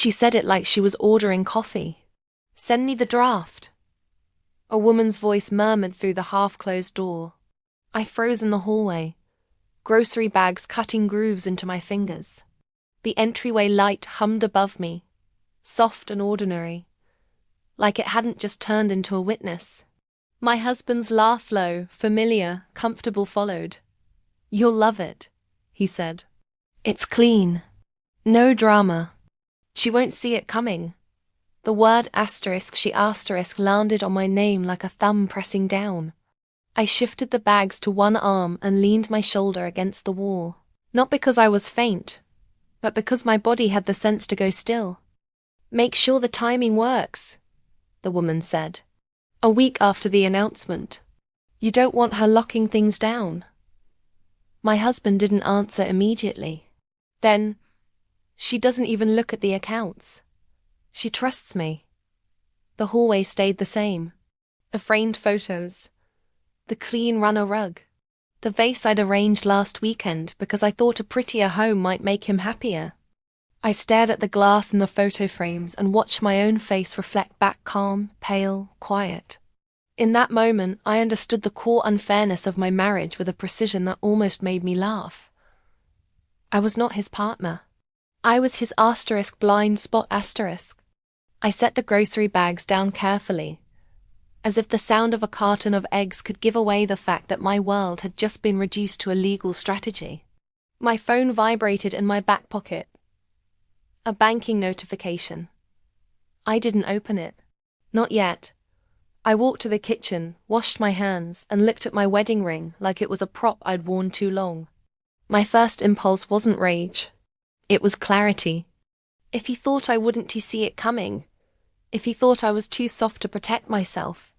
She said it like she was ordering coffee. "Send me the draft." A woman's voice murmured through the half-closed door. I froze in the hallway, grocery bags cutting grooves into my fingers. The entryway light hummed above me, soft and ordinary, like it hadn't just turned into a witness. My husband's laugh, low, familiar, comfortable, followed. "You'll love it," he said. "It's clean. No drama. She won't see it coming." The word asterisk she asterisk landed on my name like a thumb pressing down. I shifted the bags to one arm and leaned my shoulder against the wall. Not because I was faint, but because my body had the sense to go still. "Make sure the timing works," the woman said. A week after the announcement. "You don't want her locking things down." My husband didn't answer immediately. Then, "She doesn't even look at the accounts. She trusts me." The hallway stayed the same. The framed photos. The clean runner rug. The vase I'd arranged last weekend because I thought a prettier home might make him happier. I stared at the glass in the photo frames and watched my own face reflect back calm, pale, quiet. In that moment, I understood the core unfairness of my marriage with a precision that almost made me laugh. I was not his partner. I was his asterisk blind spot asterisk. I set the grocery bags down carefully, as if the sound of a carton of eggs could give away the fact that my world had just been reduced to a legal strategy. My phone vibrated in my back pocket. A banking notification. I didn't open it. Not yet. I walked to the kitchen, washed my hands, and looked at my wedding ring like it was a prop I'd worn too long. My first impulse wasn't rage. It was clarity. If he thought I wouldn't see it coming, if he thought I was too soft to protect myself,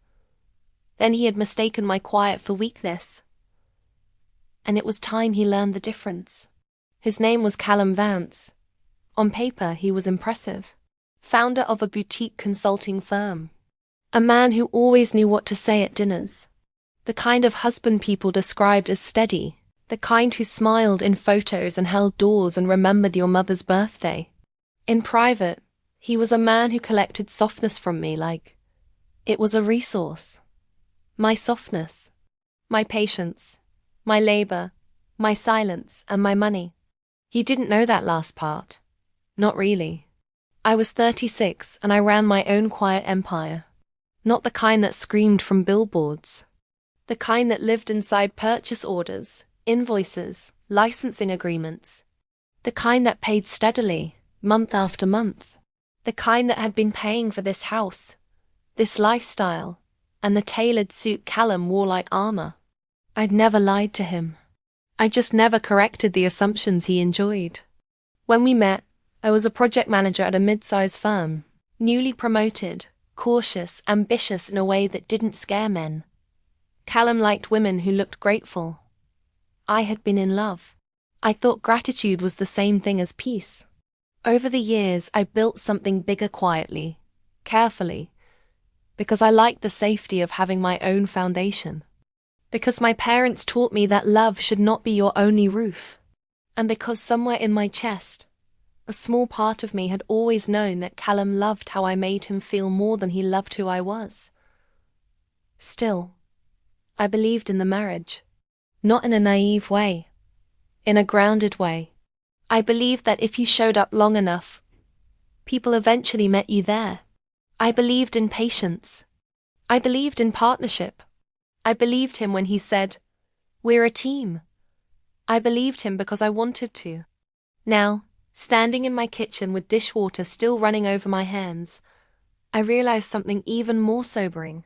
then he had mistaken my quiet for weakness. And it was time he learned the difference. His name was Callum Vance. On paper, he was impressive. Founder of a boutique consulting firm. A man who always knew what to say at dinners. The kind of husband people described as steady. The kind who smiled in photos and held doors and remembered your mother's birthday. In private, he was a man who collected softness from me like it was a resource. My softness, my patience, my labor, my silence, and my money. He didn't know that last part. Not really. I was 36 and I ran my own quiet empire. Not the kind that screamed from billboards. The kind that lived inside purchase orders, invoices, licensing agreements. The kind that paid steadily, month after month. The kind that had been paying for this house, this lifestyle, and the tailored suit Callum wore like armor. I'd never lied to him. I just never corrected the assumptions he enjoyed. When we met, I was a project manager at a mid-sized firm, newly promoted, cautious, ambitious in a way that didn't scare men. Callum liked women who looked grateful. I had been in love. I thought gratitude was the same thing as peace. Over the years, I built something bigger quietly, carefully, because I liked the safety of having my own foundation. Because my parents taught me that love should not be your only roof. And because somewhere in my chest, a small part of me had always known that Callum loved how I made him feel more than he loved who I was. Still, I believed in the marriage. Not in a naive way. In a grounded way. I believed that if you showed up long enough, people eventually met you there. I believed in patience. I believed in partnership. I believed him when he said, "We're a team." I believed him because I wanted to. Now, standing in my kitchen with dishwater still running over my hands, I realized something even more sobering.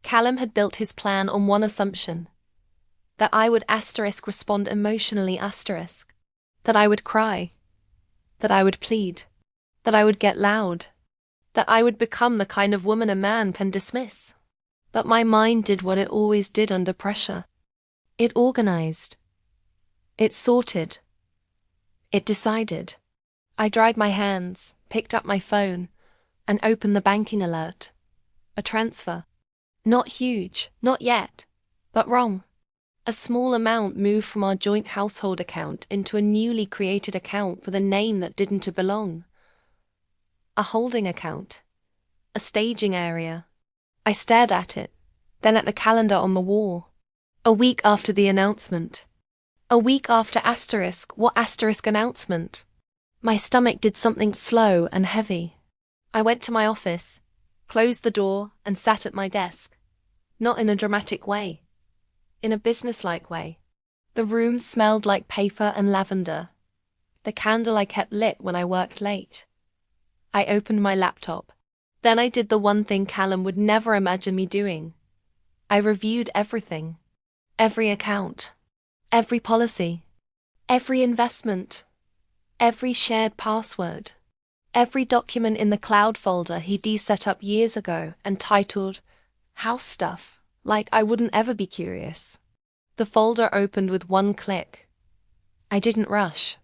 Callum had built his plan on one assumption. That I would asterisk respond emotionally asterisk. That I would cry. That I would plead. That I would get loud. That I would become the kind of woman a man can dismiss. But my mind did what it always did under pressure. It organized. It sorted. It decided. I dried my hands, picked up my phone, and opened the banking alert. A transfer. Not huge, not yet, but wrong. A small amount moved from our joint household account into a newly created account with a name that didn't belong. A holding account. A staging area. I stared at it, then at the calendar on the wall. A week after the announcement. A week after asterisk. What asterisk announcement? My stomach did something slow and heavy. I went to my office, closed the door, and sat at my desk. Not in a dramatic way. In a businesslike way. The room smelled like paper and lavender. The candle I kept lit when I worked late. I opened my laptop. Then I did the one thing Callum would never imagine me doing. I reviewed everything. Every account. Every policy. Every investment. Every shared password. Every document in the cloud folder he'd set up years ago and titled House Stuff, like I wouldn't ever be curious. The folder opened with one click. I didn't rush.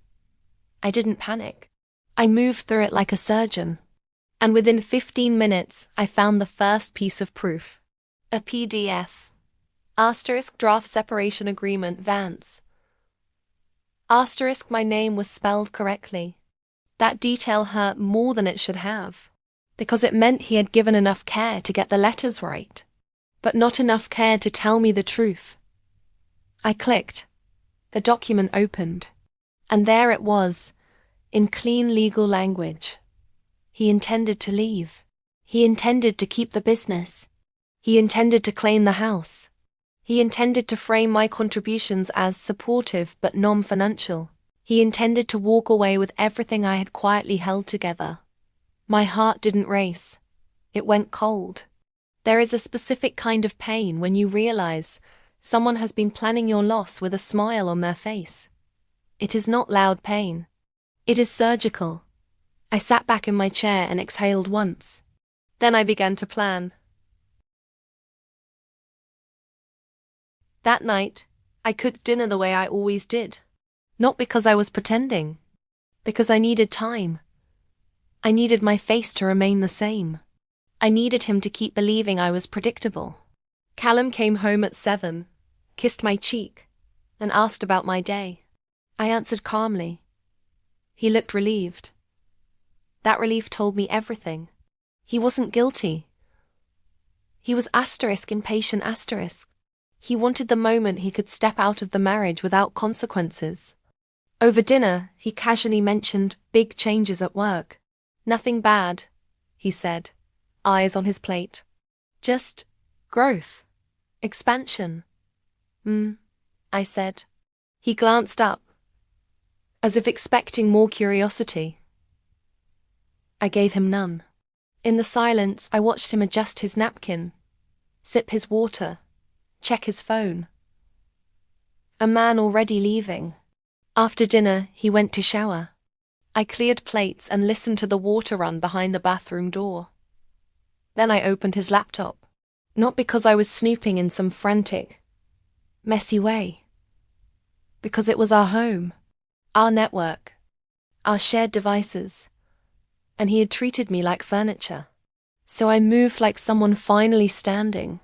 I didn't panic. I moved through it like a surgeon. And within 15 minutes, I found the first piece of proof. A PDF. Asterisk draft separation agreement Vance. Asterisk my name was spelled correctly. That detail hurt more than it should have, because it meant he had given enough care to get the letters right, but not enough care to tell me the truth. I clicked. The document opened, and there it was, in clean legal language. He intended to leave. He intended to keep the business. He intended to claim the house. He intended to frame my contributions as supportive but non-financial. He intended to walk away with everything I had quietly held together. My heart didn't race. It went cold. There is a specific kind of pain when you realize someone has been planning your loss with a smile on their face. It is not loud pain. It is surgical. I sat back in my chair and exhaled once. Then I began to plan. That night, I cooked dinner the way I always did. Not because I was pretending. Because I needed time. I needed my face to remain the same. I needed him to keep believing I was predictable. Callum came home at 7, kissed my cheek, and asked about my day. I answered calmly. He looked relieved. That relief told me everything. He wasn't guilty. He was impatient. He wanted the moment he could step out of the marriage without consequences. Over dinner, he casually mentioned big changes at work. Nothing bad, he said, eyes on his plate. Just growth. Expansion. I said. He glanced up, as if expecting more curiosity. I gave him none. In the silence, I watched him adjust his napkin, sip his water, check his phone. A man already leaving. After dinner, he went to shower. I cleared plates and listened to the water run behind the bathroom door. Then I opened his laptop. Not because I was snooping in some frantic, messy way. Because it was our home, our network, our shared devices. And he had treated me like furniture. So I moved like someone finally standing.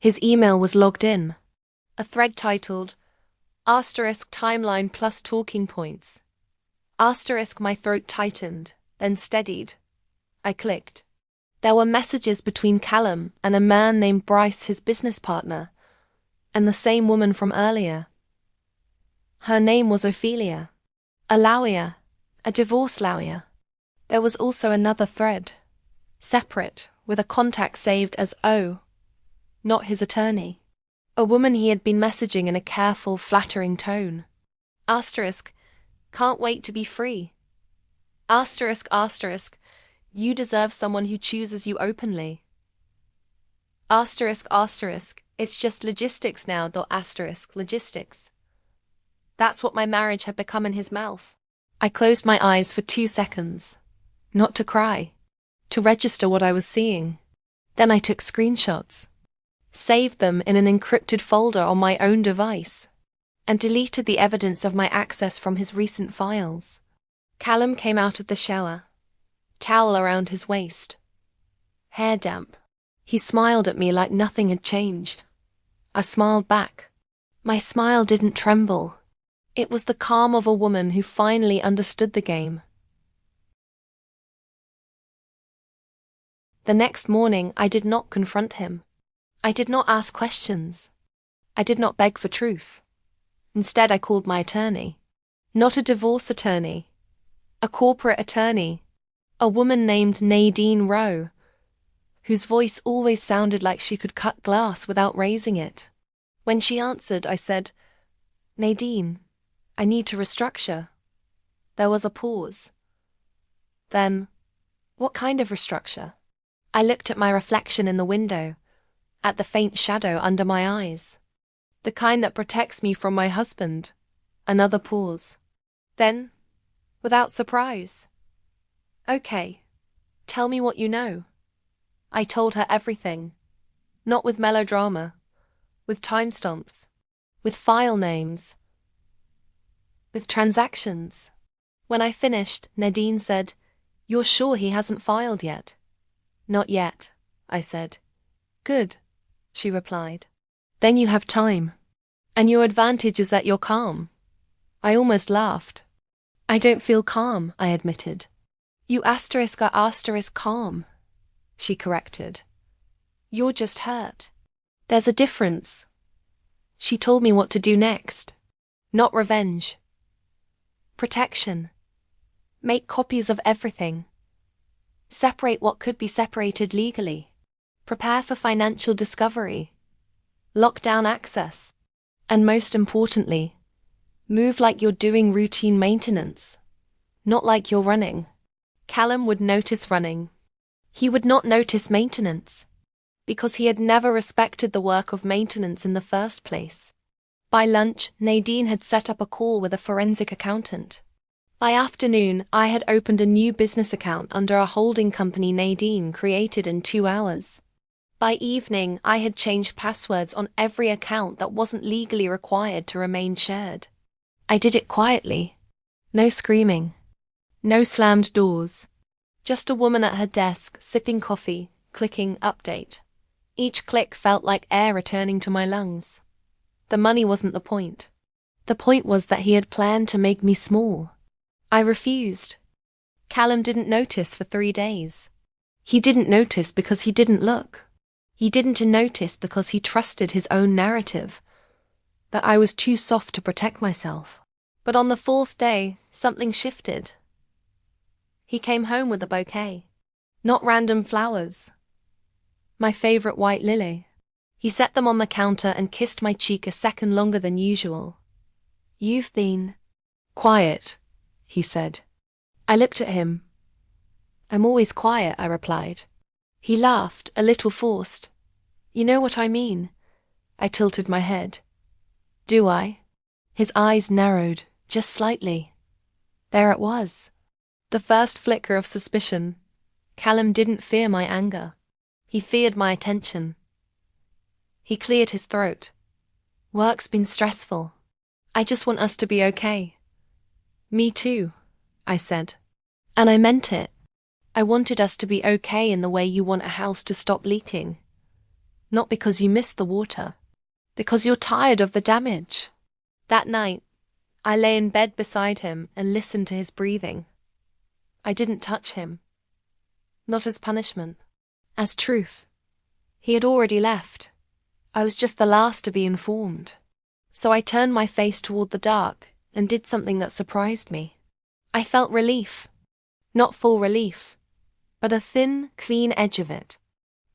His email was logged in. A thread titled, *timeline plus talking points. My throat tightened, then steadied. I clicked. There were messages between Callum and a man named Bryce, his business partner, and the same woman from earlier. Her name was Ophelia. A lawyer, a divorce lawyer. There was also another thread, separate, with a contact saved as O, not his attorney. A woman he had been messaging in a careful, flattering tone. Can't wait to be free. You deserve someone who chooses you openly. It's just logistics now. Logistics. That's what my marriage had become in his mouth. I closed my eyes for 2 seconds. Not to cry, to register what I was seeing. Then I took screenshots, saved them in an encrypted folder on my own device, and deleted the evidence of my access from his recent files. Callum came out of the shower, towel around his waist, hair damp. He smiled at me like nothing had changed. I smiled back. My smile didn't tremble. It was the calm of a woman who finally understood the game. The next morning, I did not confront him. I did not ask questions. I did not beg for truth. Instead, I called my attorney. Not a divorce attorney. A corporate attorney. A woman named Nadine Rowe, whose voice always sounded like she could cut glass without raising it. When she answered, I said, "Nadine, I need to restructure." There was a pause. Then, "What kind of restructure?" I looked at my reflection in the window, at the faint shadow under my eyes. "The kind that protects me from my husband." Another pause. Then, without surprise, "Okay, tell me what you know." I told her everything, not with melodrama, with timestamps, with file names, with transactions. When I finished, Nadine said, "You're sure he hasn't filed yet?" "Not yet," I said. "Good," she replied. "Then you have time. And your advantage is that you're calm." I almost laughed. "I don't feel calm," I admitted. "You are calm," she corrected. "You're just hurt. There's a difference." She told me what to do next. Not revenge. Protection. Make copies of everything. Separate what could be separated legally. Prepare for financial discovery. Lock down access. And most importantly, move like you're doing routine maintenance, not like you're running. Callum would notice running. He would not notice maintenance, because he had never respected the work of maintenance in the first place. By lunch, Nadine had set up a call with a forensic accountant. By afternoon, I had opened a new business account under a holding company Nadine created in 2 hours. By evening, I had changed passwords on every account that wasn't legally required to remain shared. I did it quietly. No screaming. No slammed doors. Just a woman at her desk, sipping coffee, clicking update. Each click felt like air returning to my lungs. The money wasn't the point. The point was that he had planned to make me small. I refused. Callum didn't notice for 3 days. He didn't notice because he didn't look. He didn't notice because he trusted his own narrative, that I was too soft to protect myself. But on the 4th day, something shifted. He came home with a bouquet. Not random flowers. My favorite white lily. He set them on the counter and kissed my cheek a second longer than usual. "You've been quiet," he said. I looked at him. "I'm always quiet," I replied. He laughed, a little forced. "You know what I mean?" I tilted my head. "Do I?" His eyes narrowed, just slightly. There it was. The first flicker of suspicion. Callum didn't fear my anger. He feared my attention. He cleared his throat. "Work's been stressful. I just want us to be okay." "Me too," I said. And I meant it. I wanted us to be okay in the way you want a house to stop leaking. Not because you miss the water. Because you're tired of the damage. That night, I lay in bed beside him and listened to his breathing. I didn't touch him. Not as punishment. As truth. He had already left. I was just the last to be informed. So I turned my face toward the dark and did something that surprised me. I felt relief. Not full relief, but a thin, clean edge of it.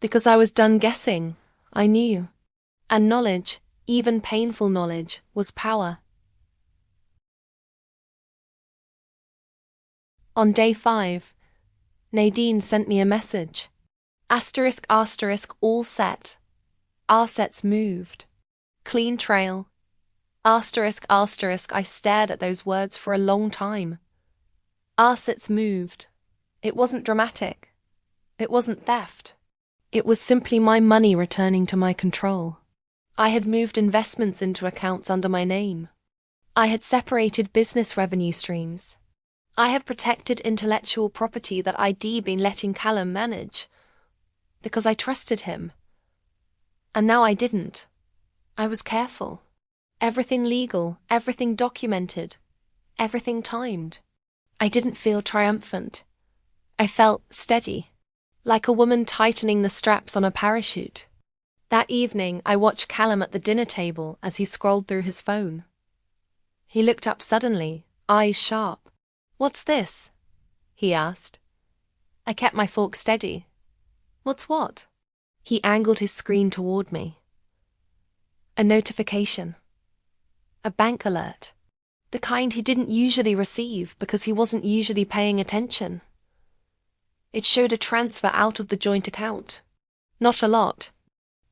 Because I was done guessing, I knew. And knowledge, even painful knowledge, was power. On day 5, Nadine sent me a message. Asterisk, all set. Assets moved. Clean trail. Asterisk, I stared at those words for a long time. Assets moved. It wasn't dramatic. It wasn't theft. It was simply my money returning to my control. I had moved investments into accounts under my name. I had separated business revenue streams. I had protected intellectual property that I'd been letting Callum manage, because I trusted him. And now I didn't. I was careful. Everything legal, everything documented, everything timed. I didn't feel triumphant. I felt steady. like a woman tightening the straps on a parachute. That evening, I watched Callum at the dinner table as he scrolled through his phone. He looked up suddenly, eyes sharp. "What's this?" he asked. I kept my fork steady. "What's what?" He angled his screen toward me. A notification. A bank alert. The kind he didn't usually receive because he wasn't usually paying attention. It showed a transfer out of the joint account. Not a lot.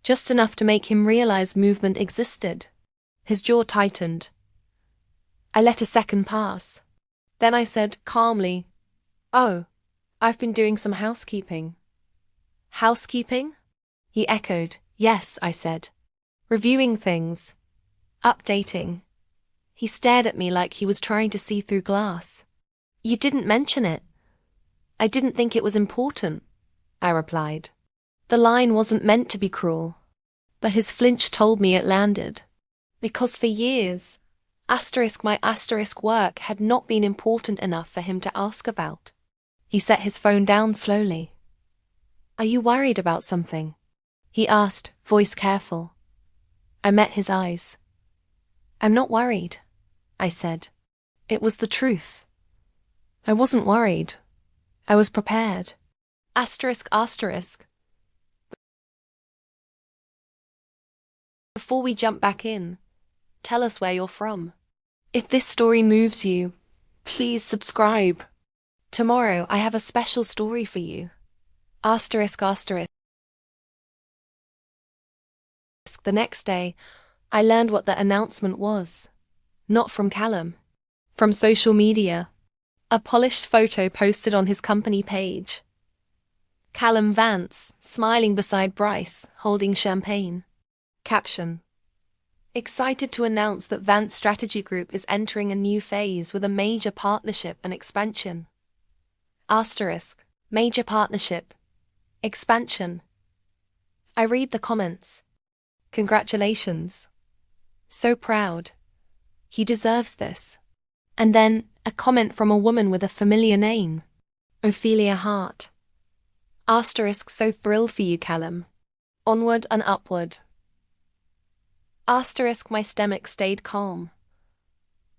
Just enough to make him realize movement existed. His jaw tightened. I let a second pass. Then I said calmly, "Oh, I've been doing some housekeeping." "Housekeeping?" He echoed. "Yes," I said. "Reviewing things. Updating." He stared at me like he was trying to see through glass. "You didn't mention it." "I didn't think it was important," I replied. The line wasn't meant to be cruel, but his flinch told me it landed. Because for years, my work had not been important enough for him to ask about. He set his phone down slowly. "Are you worried about something?" he asked, voice careful. I met his eyes. "I'm not worried," I said. It was the truth. I wasn't worried. I was prepared. Before we jump back in, tell us where you're from. If this story moves you, please subscribe. Tomorrow I have a special story for you. The next day, I learned what the announcement was. Not from Callum. From social media. A polished photo posted on his company page. Callum Vance, smiling beside Bryce, holding champagne. Caption: excited to announce that Vance Strategy Group is entering a new phase with a major partnership and expansion. Major partnership. Expansion. I read the comments. Congratulations. So proud. He deserves this. And then, a comment from a woman with a familiar name. Ophelia Hart. So thrilled for you, Callum. Onward and upward. My stomach stayed calm.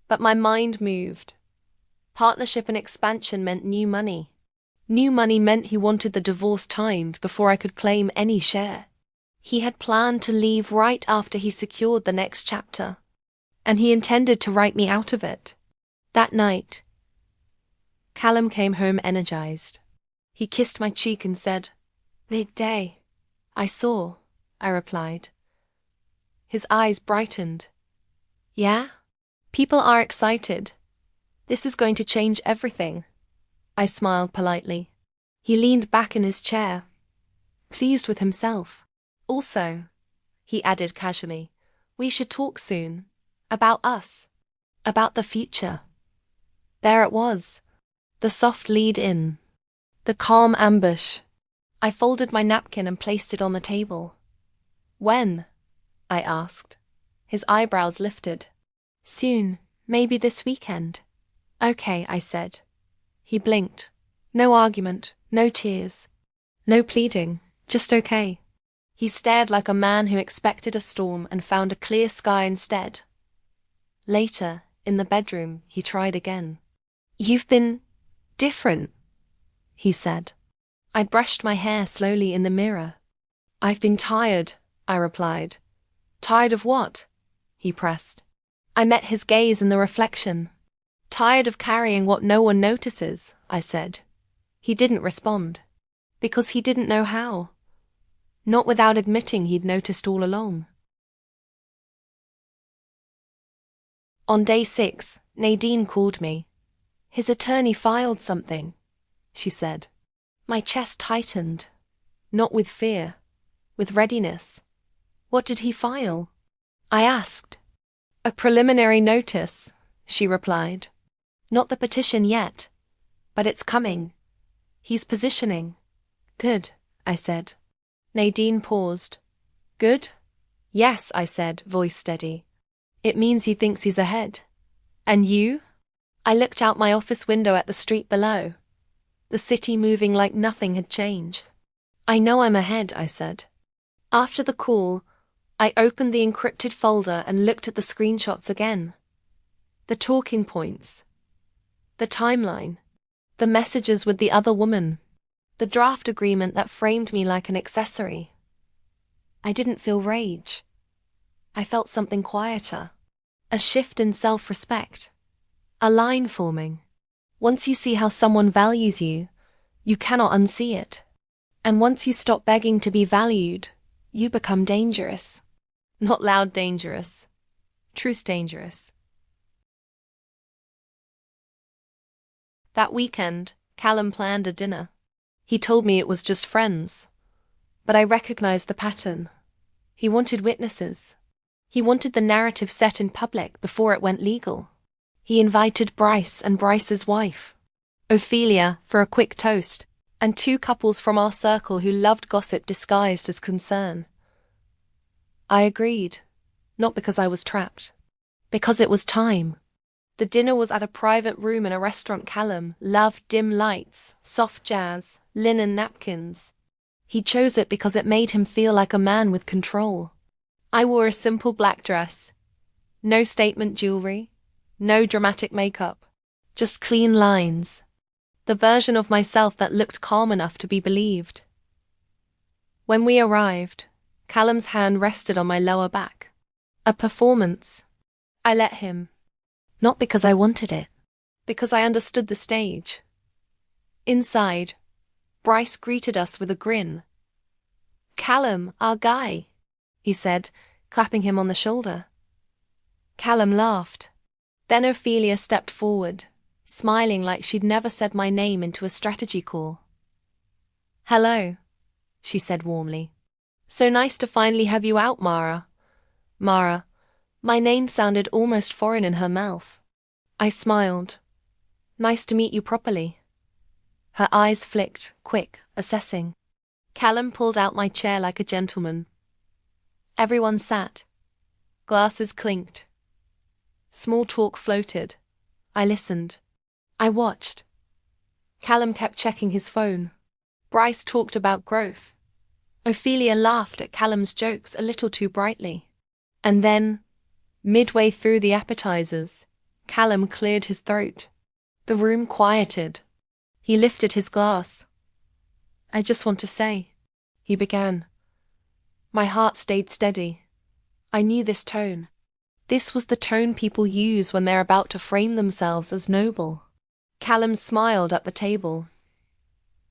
But my mind moved. Partnership and expansion meant new money. New money meant he wanted the divorce timed before I could claim any share. He had planned to leave right after he secured the next chapter. And he intended to write me out of it. That night, Callum came home energized. He kissed my cheek and said, "Big day." "I saw," I replied. His eyes brightened. "Yeah? People are excited. This is going to change everything." I smiled politely. He leaned back in his chair, pleased with himself. "Also," he added casually, "we should talk soon. About us. About the future." There it was. The soft lead-in. The calm ambush. I folded my napkin and placed it on the table. "When?" I asked. His eyebrows lifted. "Soon. Maybe this weekend." "Okay," I said. He blinked. No argument, no tears, no pleading, just okay. He stared like a man who expected a storm and found a clear sky instead. Later, in the bedroom, he tried again. "You've been different," he said. I brushed my hair slowly in the mirror. "I've been tired," I replied. "Tired of what?" he pressed. I met his gaze in the reflection. "Tired of carrying what no one notices," I said. He didn't respond. Because he didn't know how. Not without admitting he'd noticed all along. On day 6, Nadine called me. "His attorney filed something," she said. My chest tightened. Not with fear, with readiness. "What did he file?" I asked. "A preliminary notice," she replied. "Not the petition yet, but it's coming. He's positioning." "Good," I said. Nadine paused. "Good?" "Yes," I said, voice steady. "It means he thinks he's ahead." "And you?" I looked out my office window at the street below. The city moving like nothing had changed. I know I'm ahead, I said. After the call, I opened the encrypted folder and looked at the screenshots again. The talking points. The timeline. The messages with the other woman. The draft agreement that framed me like an accessory. I didn't feel rage. I felt something quieter. A shift in self-respect. A line forming. Once you see how someone values you, you cannot unsee it. And once you stop begging to be valued, you become dangerous. Not loud dangerous. Truth dangerous. That weekend, Callum planned a dinner. He told me it was just friends. But I recognized the pattern. He wanted witnesses. He wanted the narrative set in public before it went legal. He invited Bryce and Bryce's wife, Ophelia, for a quick toast, and 2 couples from our circle who loved gossip disguised as concern. I agreed, not because I was trapped, because it was time. The dinner was at a private room in a restaurant. Callum loved dim lights, soft jazz, linen napkins. He chose it because it made him feel like a man with control. I wore a simple black dress. No statement jewelry, no dramatic makeup, just clean lines. The version of myself that looked calm enough to be believed. When we arrived, Callum's hand rested on my lower back. A performance. I let him. Not because I wanted it, because I understood the stage. Inside, Bryce greeted us with a grin. "Callum, our guy," he said, clapping him on the shoulder. Callum laughed. Then Ophelia stepped forward, smiling like she'd never said my name into a strategy call. "Hello," she said warmly. "So nice to finally have you out, Mara." Mara. My name sounded almost foreign in her mouth. I smiled. "Nice to meet you properly." Her eyes flicked, quick, assessing. Callum pulled out my chair like a gentleman. Everyone sat. Glasses clinked. Small talk floated. I listened. I watched. Callum kept checking his phone. Bryce talked about growth. Ophelia laughed at Callum's jokes a little too brightly. And then, midway through the appetizers, Callum cleared his throat. The room quieted. He lifted his glass. "I just want to say," he began. My heart stayed steady. I knew this tone. This was the tone people use when they're about to frame themselves as noble. Callum smiled at the table.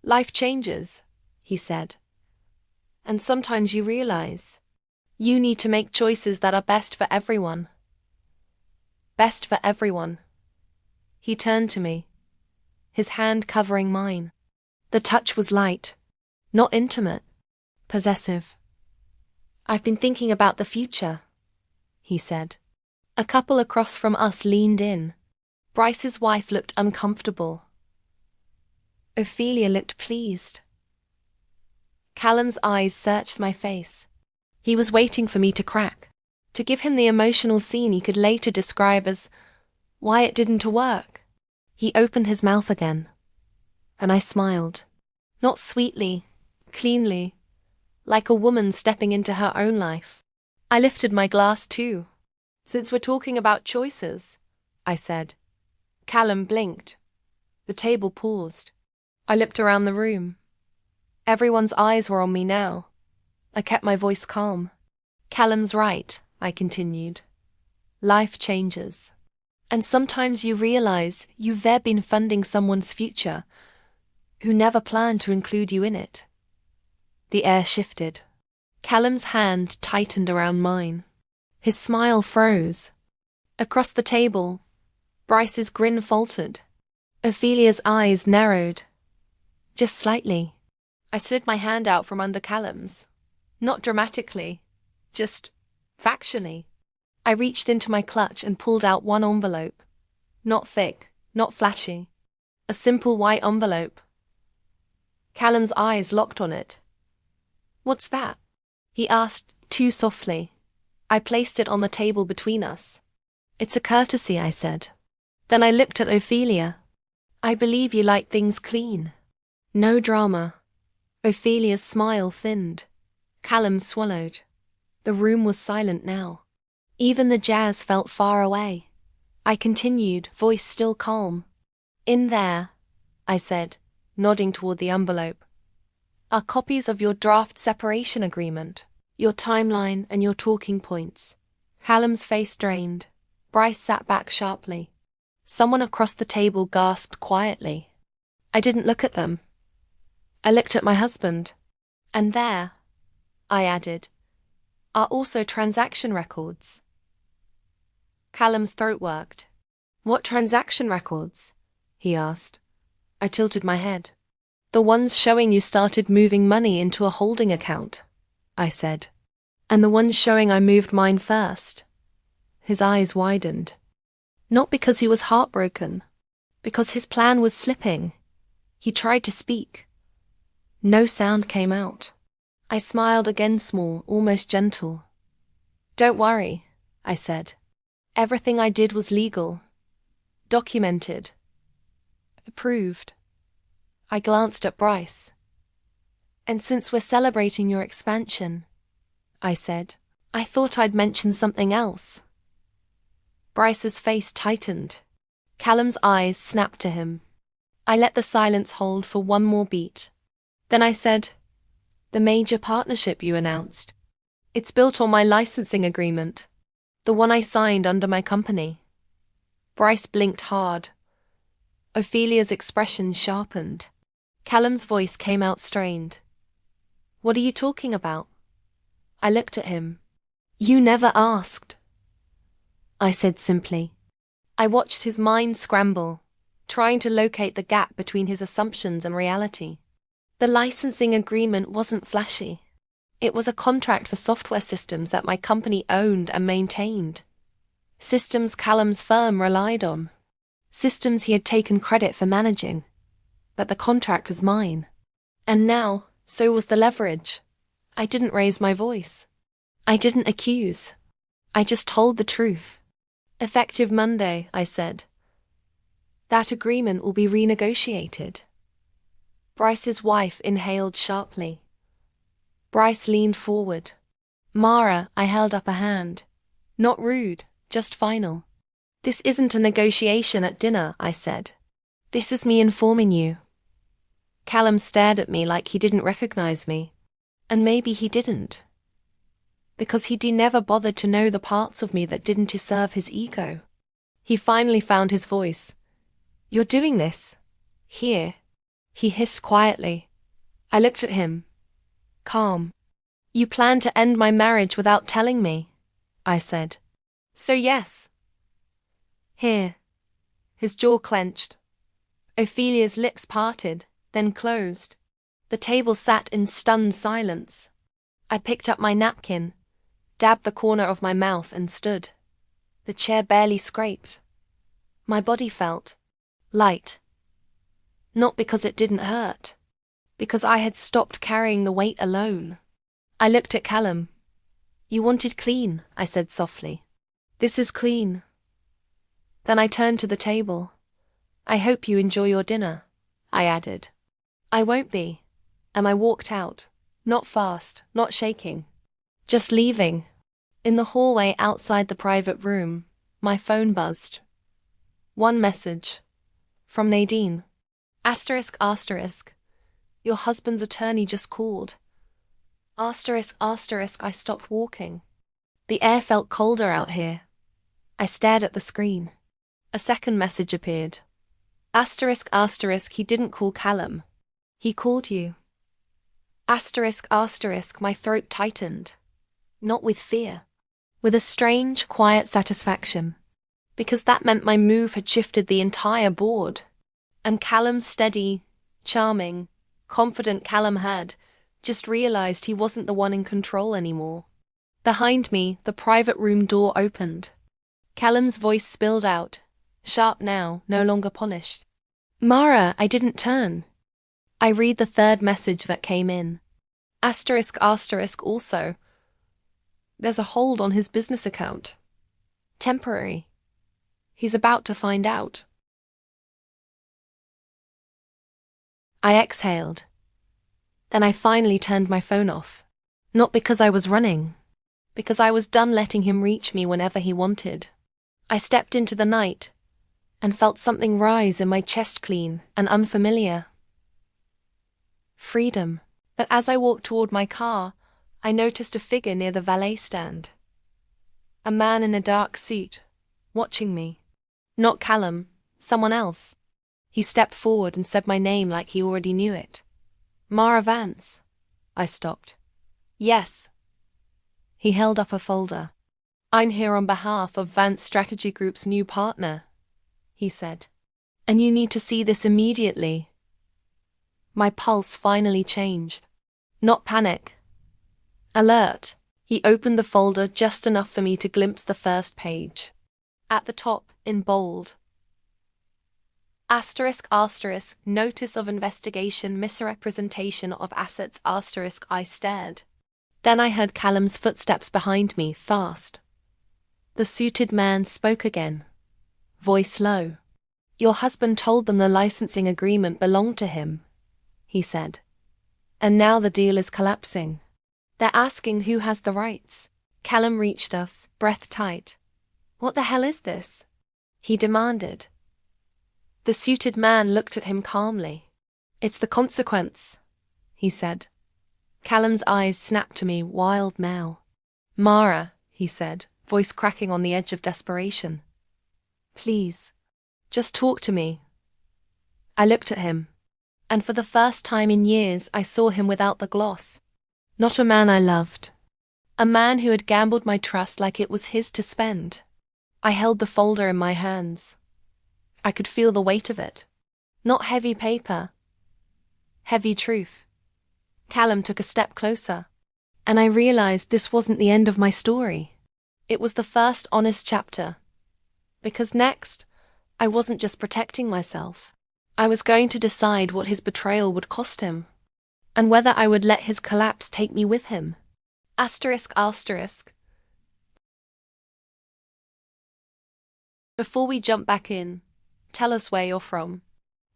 "Life changes," he said. "And sometimes you realize you need to make choices that are best for everyone." Best for everyone. He turned to me, his hand covering mine. The touch was light, not intimate, possessive. "I've been thinking about the future," he said. A couple across from us leaned in. Bryce's wife looked uncomfortable. Ophelia looked pleased. Callum's eyes searched my face. He was waiting for me to crack, to give him the emotional scene he could later describe as why it didn't work. He opened his mouth again, and I smiled. Not sweetly, cleanly, like a woman stepping into her own life. I lifted my glass too. "Since we're talking about choices," I said. Callum blinked. The table paused. I looked around the room. Everyone's eyes were on me now. I kept my voice calm. "Callum's right," I continued. "Life changes. And sometimes you realize you've been funding someone's future who never planned to include you in it." The air shifted. Callum's hand tightened around mine. His smile froze. Across the table, Bryce's grin faltered. Ophelia's eyes narrowed. Just slightly. I slid my hand out from under Callum's. Not dramatically, just factually. I reached into my clutch and pulled out one envelope. Not thick, not flashy. A simple white envelope. Callum's eyes locked on it. "What's that?" he asked, too softly. I placed it on the table between us. "It's a courtesy," I said. Then I looked at Ophelia. "I believe you like things clean. No drama. Ophelia's smile thinned. Callum swallowed. The room was silent now. Even the jazz felt far away. I continued, voice still calm. In there, I said, nodding toward the envelope, are copies of your draft separation agreement, your timeline and your talking points. Callum's face drained. Bryce sat back sharply. Someone across the table gasped quietly. I didn't look at them. I looked at my husband. And there, I added, are also transaction records. Callum's throat worked. What transaction records? He asked. I tilted my head. The ones showing you started moving money into a holding account, I said. And the ones showing I moved mine first. His eyes widened. Not because he was heartbroken, because his plan was slipping. He tried to speak. No sound came out. I smiled again, small, almost gentle. Don't worry, I said. Everything I did was legal. Documented. Approved. I glanced at Bryce. And since we're celebrating your expansion, I said, I thought I'd mention something else. Bryce's face tightened. Callum's eyes snapped to him. I let the silence hold for one more beat. Then I said, the major partnership you announced. It's built on my licensing agreement, the one I signed under my company. Bryce blinked hard. Ophelia's expression sharpened. Callum's voice came out strained. What are you talking about? I looked at him. You never asked, I said simply. I watched his mind scramble, trying to locate the gap between his assumptions and reality. The licensing agreement wasn't flashy. It was a contract for software systems that my company owned and maintained. Systems Callum's firm relied on. Systems he had taken credit for managing. That the contract was mine. And now, so was the leverage. I didn't raise my voice. I didn't accuse. I just told the truth. Effective Monday, I said. That agreement will be renegotiated. Bryce's wife inhaled sharply. Bryce leaned forward. Mara, I held up a hand. Not rude, just final. This isn't a negotiation at dinner, I said. This is me informing you. Callum stared at me like he didn't recognize me. And maybe he didn't. Because he'd never bothered to know the parts of me that didn't deserve his ego. He finally found his voice. You're doing this? Here? He hissed quietly. I looked at him. Calm. You plan to end my marriage without telling me, I said. So yes. Here. His jaw clenched. Ophelia's lips parted, then closed. The table sat in stunned silence. I picked up my napkin, dabbed the corner of my mouth and stood. The chair barely scraped. My body felt light. Not because it didn't hurt, because I had stopped carrying the weight alone. I looked at Callum. You wanted clean, I said softly. This is clean. Then I turned to the table. I hope you enjoy your dinner, I added. I won't be. And I walked out, not fast, not shaking. Just leaving. In the hallway outside the private room, my phone buzzed. One message. From Nadine. Asterisk, asterisk. Your husband's attorney just called. Asterisk, asterisk, I stopped walking. The air felt colder out here. I stared at the screen. A second message appeared. Asterisk, asterisk, he didn't call Callum. He called you. Asterisk, asterisk, my throat tightened. Not with fear. With a strange, quiet satisfaction. Because that meant my move had shifted the entire board. And Callum's steady, charming, confident Callum had just realized he wasn't the one in control anymore. Behind me, the private room door opened. Callum's voice spilled out, sharp now, no longer polished. Mara, I didn't turn. I read the third message that came in. Asterisk, asterisk also. There's a hold on his business account. Temporary. He's about to find out. I exhaled. Then I finally turned my phone off. Not because I was running, because I was done letting him reach me whenever he wanted. I stepped into the night and felt something rise in my chest, clean and unfamiliar. Freedom. But as I walked toward my car, I noticed a figure near the valet stand. A man in a dark suit, watching me. Not Callum, someone else. He stepped forward and said my name like he already knew it. Mara Vance. I stopped. Yes. He held up a folder. I'm here on behalf of Vance Strategy Group's new partner, he said. And you need to see this immediately. My pulse finally changed. Not panic. Alert. He opened the folder just enough for me to glimpse the first page. At the top, in bold. Asterisk, asterisk, notice of investigation, misrepresentation of assets, asterisk. I stared. Then I heard Callum's footsteps behind me, fast. The suited man spoke again. Voice low. Your husband told them the licensing agreement belonged to him, he said. And now the deal is collapsing. They're asking who has the rights. Callum reached us, breath tight. What the hell is this? He demanded. The suited man looked at him calmly. It's the consequence, he said. Callum's eyes snapped to me, wild now. Mara, he said, voice cracking on the edge of desperation. Please, just talk to me. I looked at him, and for the first time in years I saw him without the gloss. Not a man I loved. A man who had gambled my trust like it was his to spend. I held the folder in my hands. I could feel the weight of it. Not heavy paper. Heavy truth. Callum took a step closer, and I realized this wasn't the end of my story. It was the first honest chapter. Because next, I wasn't just protecting myself. I was going to decide what his betrayal would cost him, and whether I would let his collapse take me with him. Asterisk, asterisk. Before we jump back in, tell us where you're from.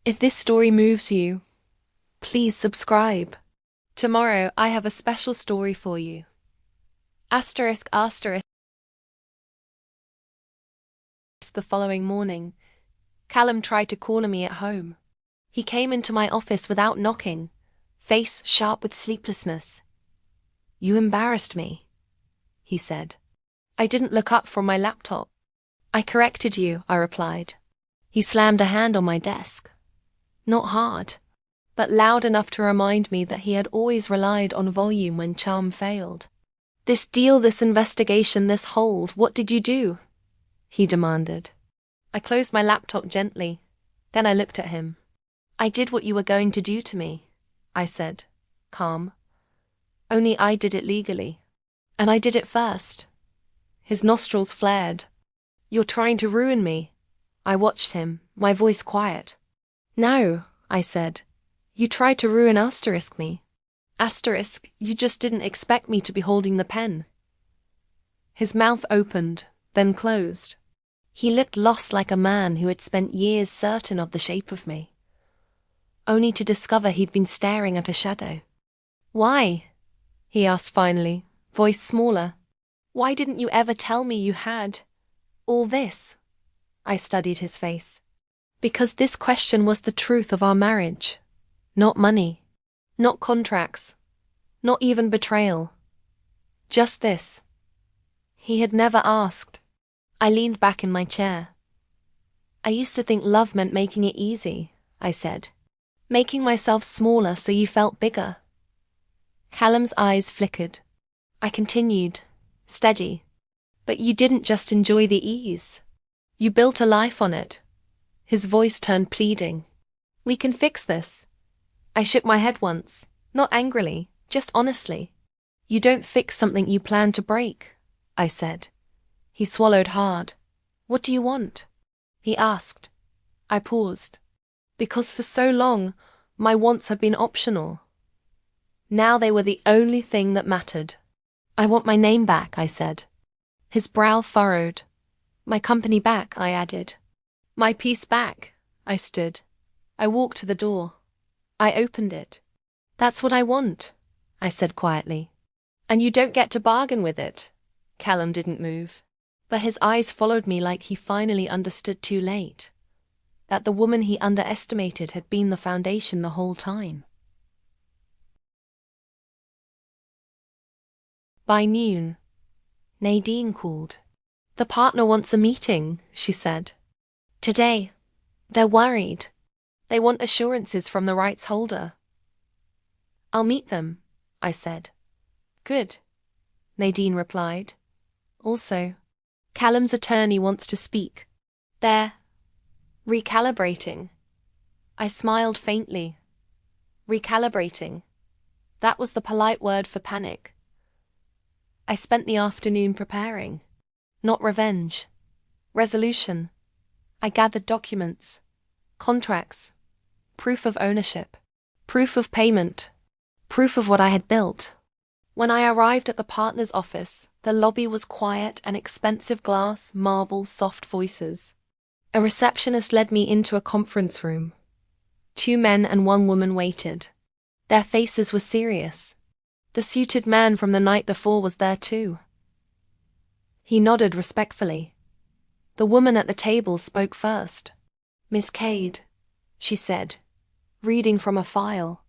If this story moves you, please subscribe. Tomorrow I have a special story for you. Asterisk, asterisk. The following morning, Callum tried to corner me at home. He came into my office without knocking, face sharp with sleeplessness. You embarrassed me, he said. I didn't look up from my laptop. I corrected you, I replied. He slammed a hand on my desk. Not hard, but loud enough to remind me that he had always relied on volume when charm failed. This deal, this investigation, this hold, what did you do? He demanded. I closed my laptop gently. Then I looked at him. I did what you were going to do to me, I said, calm. Only I did it legally. And I did it first. His nostrils flared. You're trying to ruin me. I watched him, my voice quiet. No, I said. You tried to ruin asterisk me. Asterisk, you just didn't expect me to be holding the pen. His mouth opened, then closed. He looked lost, like a man who had spent years certain of the shape of me, only to discover he'd been staring at a shadow. Why? He asked finally, voice smaller. Why didn't you ever tell me you had all this? I studied his face. Because this question was the truth of our marriage. Not money, not contracts, not even betrayal. Just this. He had never asked. I leaned back in my chair. I used to think love meant making it easy, I said. Making myself smaller so you felt bigger. Callum's eyes flickered. I continued, steady. But you didn't just enjoy the ease. You built a life on it. His voice turned pleading. We can fix this. I shook my head once, not angrily, just honestly. You don't fix something you plan to break, I said. He swallowed hard. What do you want? He asked. I paused. Because for so long, my wants had been optional. Now they were the only thing that mattered. I want my name back, I said. His brow furrowed. My company back, I added. My peace back, I stood. I walked to the door. I opened it. That's what I want, I said quietly. And you don't get to bargain with it. Callum didn't move, but his eyes followed me like he finally understood too late that the woman he underestimated had been the foundation the whole time. By noon, Nadine called. The partner wants a meeting, she said. Today. They're worried. They want assurances from the rights holder. I'll meet them, I said. Good, Nadine replied. Also, Callum's attorney wants to speak. They're recalibrating. I smiled faintly. Recalibrating. That was the polite word for panic. I spent the afternoon preparing. Not revenge. Resolution. I gathered documents, contracts, proof of ownership, proof of payment, proof of what I had built. When I arrived at the partner's office, the lobby was quiet and expensive glass, marble, soft voices. A receptionist led me into a conference room. 2 men and 1 woman waited. Their faces were serious. The suited man from the night before was there too. He nodded respectfully. The woman at the table spoke first. Miss Cade, she said, reading from a file.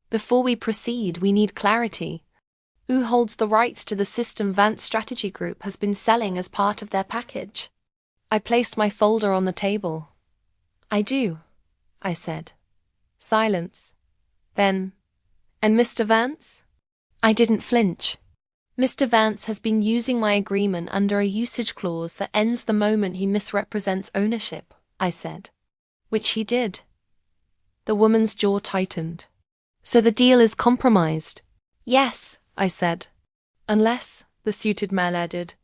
Before we proceed, we need clarity. Who holds the rights to the system Vance Strategy Group has been selling as part of their package? I placed my folder on the table. I do, I said. Silence. Then, and Mr. Vance? I didn't flinch. Mr. Vance has been using my agreement under a usage clause that ends the moment he misrepresents ownership, I said. Which he did. The woman's jaw tightened. So the deal is compromised? Yes, I said. Unless, the suited man added,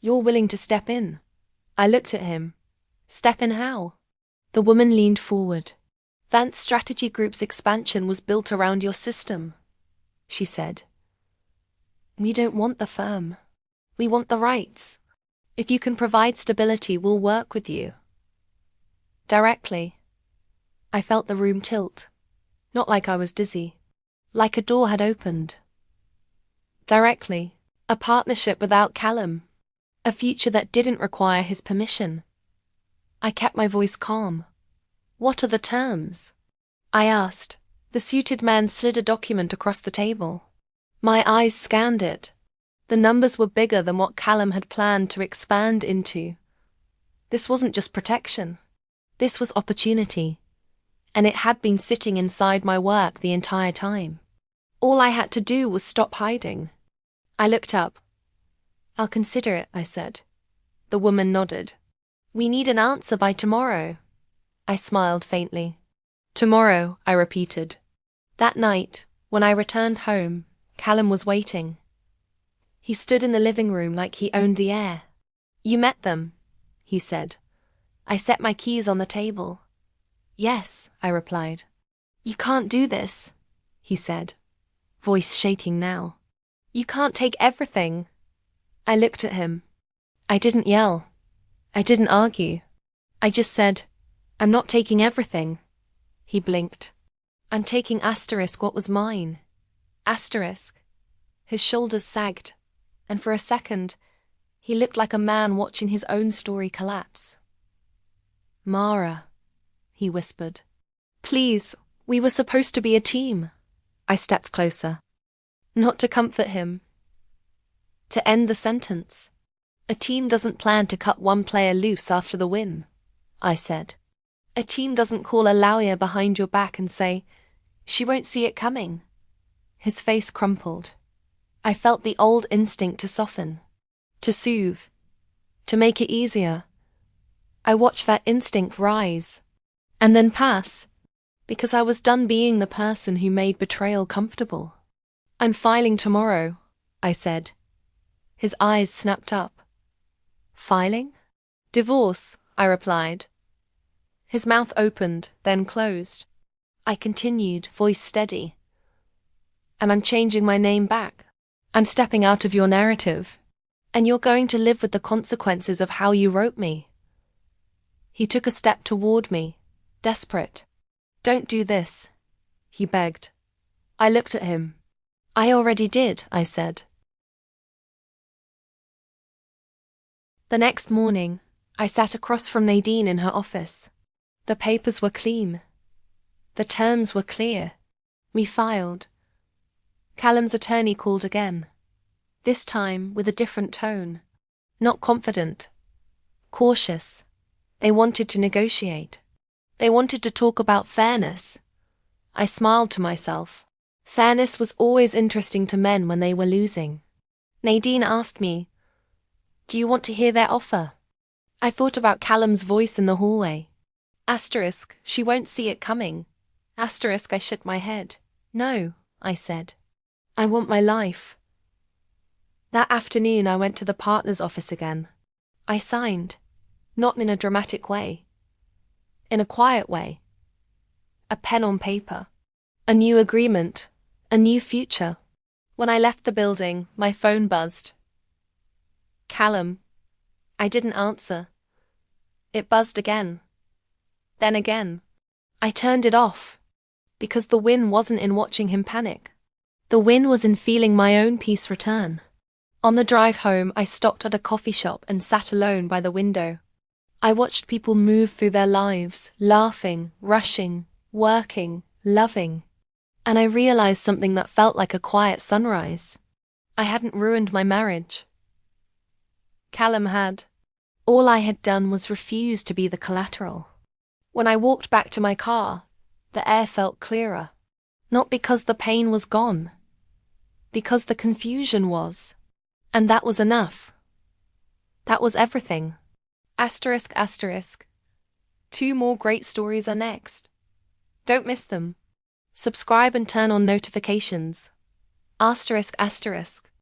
you're willing to step in. I looked at him. Step in how? The woman leaned forward. Vance Strategy Group's expansion was built around your system, she said. We don't want the firm. We want the rights. If you can provide stability, we'll work with you. Directly. I felt the room tilt. Not like I was dizzy. Like a door had opened. Directly. A partnership without Callum. A future that didn't require his permission. I kept my voice calm. What are the terms? I asked. The suited man slid a document across the table. My eyes scanned it. The numbers were bigger than what Callum had planned to expand into. This wasn't just protection. This was opportunity. And it had been sitting inside my work the entire time. All I had to do was stop hiding. I looked up. I'll consider it, I said. The woman nodded. We need an answer by tomorrow. I smiled faintly. Tomorrow, I repeated. That night, when I returned home, Callum was waiting. He stood in the living room like he owned the air. You met them, he said. I set my keys on the table. Yes, I replied. You can't do this, he said, voice shaking now. You can't take everything. I looked at him. I didn't yell. I didn't argue. I just said, I'm not taking everything. He blinked. I'm taking asterisk what was mine. Asterisk. His shoulders sagged, and for a second, he looked like a man watching his own story collapse. Mara, he whispered. Please, we were supposed to be a team. I stepped closer. Not to comfort him. To end the sentence. A team doesn't plan to cut one player loose after the win, I said. A team doesn't call a lawyer behind your back and say, she won't see it coming. His face crumpled. I felt the old instinct to soften, to soothe, to make it easier. I watched that instinct rise, and then pass, because I was done being the person who made betrayal comfortable. I'm filing tomorrow, I said. His eyes snapped up. Filing? Divorce, I replied. His mouth opened, then closed. I continued, voice steady. And I'm changing my name back. I'm stepping out of your narrative. And you're going to live with the consequences of how you wrote me. He took a step toward me, desperate. Don't do this, he begged. I looked at him. I already did, I said. The next morning, I sat across from Nadine in her office. The papers were clean. The terms were clear. We filed. Callum's attorney called again. This time with a different tone. Not confident. Cautious. They wanted to negotiate. They wanted to talk about fairness. I smiled to myself. Fairness was always interesting to men when they were losing. Nadine asked me, "Do you want to hear their offer?" I thought about Callum's voice in the hallway. Asterisk, she won't see it coming. Asterisk, I shook my head. No, I said. I want my life. That afternoon I went to the partner's office again. I signed, not in a dramatic way. In a quiet way. A pen on paper. A new agreement. A new future. When I left the building, my phone buzzed. Callum. I didn't answer. It buzzed again. Then again. I turned it off. Because the win wasn't in watching him panic. The win was in feeling my own peace return. On the drive home, I stopped at a coffee shop and sat alone by the window. I watched people move through their lives, laughing, rushing, working, loving. And I realized something that felt like a quiet sunrise. I hadn't ruined my marriage. Callum had. All I had done was refuse to be the collateral. When I walked back to my car, the air felt clearer. Not because the pain was gone. Because the confusion was. And that was enough. That was everything. Asterisk, asterisk. 2 more great stories are next. Don't miss them. Subscribe and turn on notifications. Asterisk, asterisk.